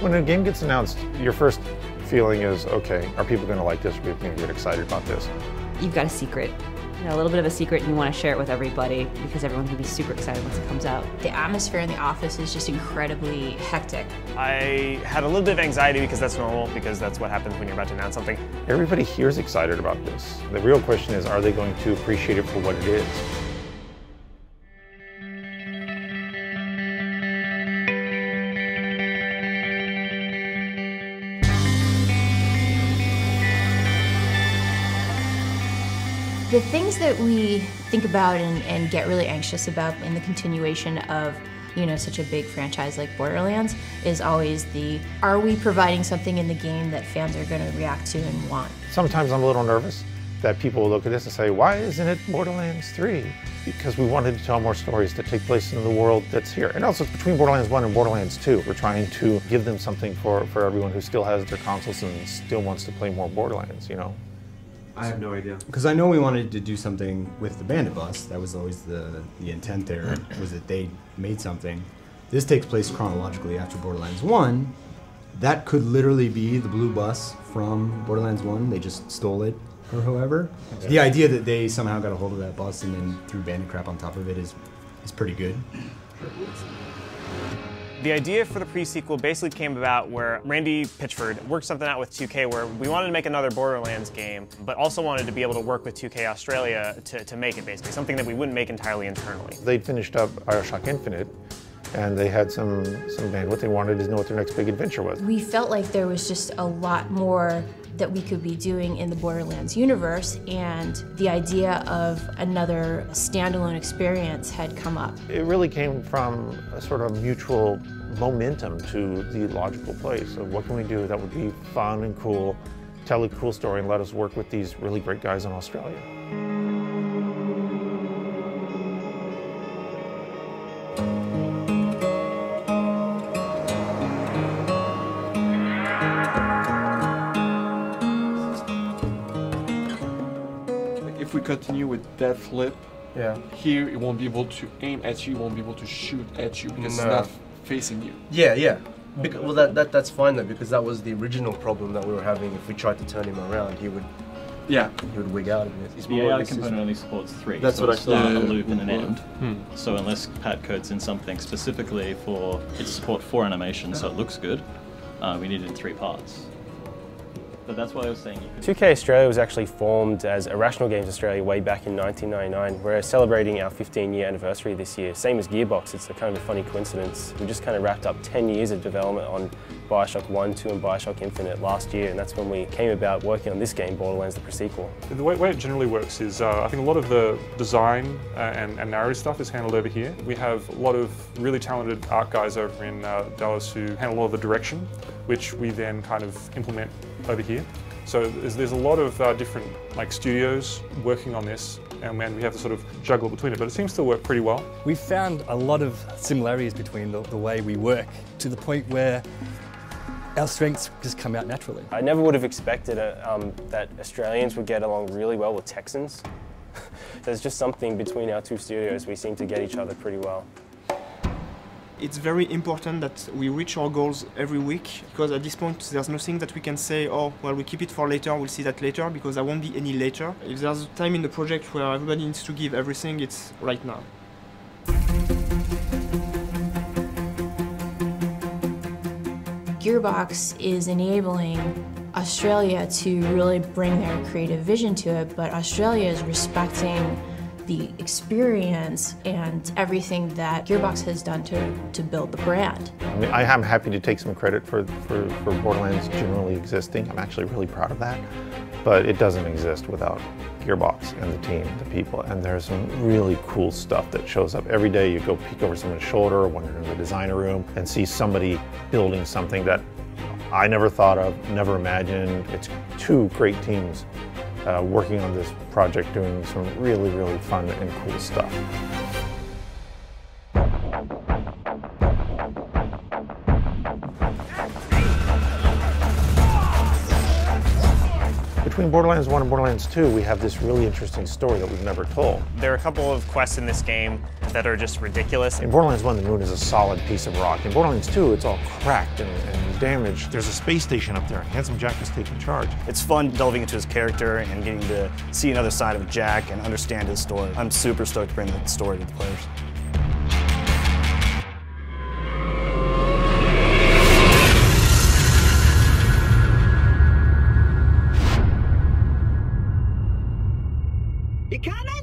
When a game gets announced, your first feeling is, okay, are people going to like this? Are people going to get excited about this? You've got a secret. You know, a little bit of a secret, and you want to share it with everybody because everyone can be super excited once it comes out. The atmosphere in the office is just incredibly hectic. I had a little bit of anxiety because that's normal, because that's what happens when you're about to announce something. Everybody here is excited about this. The real question is, are they going to appreciate it for what it is? The things that we think about and get really anxious about in the continuation of, you know, such a big franchise like Borderlands is always are we providing something in the game that fans are going to react to and want? Sometimes I'm a little nervous that people will look at this and say, why isn't it Borderlands 3? Because we wanted to tell more stories that take place in the world that's here. And also between Borderlands 1 and Borderlands 2, we're trying to give them something for everyone who still has their consoles and still wants to play more Borderlands, you know? I have no idea. Because I know we wanted to do something with the Bandit Bus. That was always the intent there, was that they made something. This takes place chronologically after Borderlands 1. That could literally be the blue bus from Borderlands 1. They just stole it, or however. Okay. The idea that they somehow got a hold of that bus and then threw bandit crap on top of it is pretty good. The idea for the pre-sequel basically came about where Randy Pitchford worked something out with 2K where we wanted to make another Borderlands game, but also wanted to be able to work with 2K Australia to make it, basically, something that we wouldn't make entirely internally. They'd finished up BioShock Infinite, and they had some bandwidth. They wanted to know what their next big adventure was. We felt like there was just a lot more that we could be doing in the Borderlands universe, and the idea of another standalone experience had come up. It really came from a sort of mutual momentum to the logical place of what can we do that would be fun and cool, tell a cool story, and let us work with these really great guys in Australia. If we continue with that flip, here it won't be able to aim at you, it won't be able to shoot at you because it's not facing you. Yeah. Well, that's fine though, because that was the original problem that we were having. If we tried to turn him around, he would wig out of it. It's the AI component only supports 3. That's so what I start, thought. a loop, and an end. So unless Pat codes in something specifically for it to support 4 animations, so it looks good, we need it in 3 parts. But that's why I was saying you could... 2K Australia was actually formed as Irrational Games Australia way back in 1999. We're celebrating our 15-year anniversary this year, same as Gearbox. It's a kind of a funny coincidence. We just kind of wrapped up 10 years of development on BioShock 1, 2 and BioShock Infinite last year, and that's when we came about working on this game, Borderlands, the pre-sequel. The way it generally works is I think a lot of the design and narrative stuff is handled over here. We have a lot of really talented art guys over in Dallas who handle a lot of the direction, which we then kind of implement over here. So there's a lot of different studios working on this, and we have to sort of juggle between it, but it seems to work pretty well. We've found a lot of similarities between the way we work, to the point where our strengths just come out naturally. I never would have expected that Australians would get along really well with Texans. There's just something between our 2 studios. We seem to get each other pretty well. It's very important that we reach our goals every week, because at this point there's nothing that we can say, oh, well, we keep it for later, we'll see that later, because there won't be any later. If there's a time in the project where everybody needs to give everything, it's right now. Gearbox is enabling Australia to really bring their creative vision to it, but Australia is respecting the experience and everything that Gearbox has done to build the brand. I mean, I am happy to take some credit for Borderlands generally existing. I'm actually really proud of that. But it doesn't exist without Gearbox and the team, the people. And there's some really cool stuff that shows up every day. You go peek over someone's shoulder or wander in the designer room and see somebody building something that I never thought of, never imagined. It's 2 great teams working on this project, doing some really, really fun and cool stuff. Between between Borderlands 1 and Borderlands 2, we have this really interesting story that we've never told. There are a couple of quests in this game that are just ridiculous. In Borderlands 1, the moon is a solid piece of rock. In Borderlands 2, it's all cracked and damaged. There's a space station up there. Handsome Jack is taking charge. It's fun delving into his character and getting to see another side of Jack and understand his story. I'm super stoked to bring that story to the players. You can't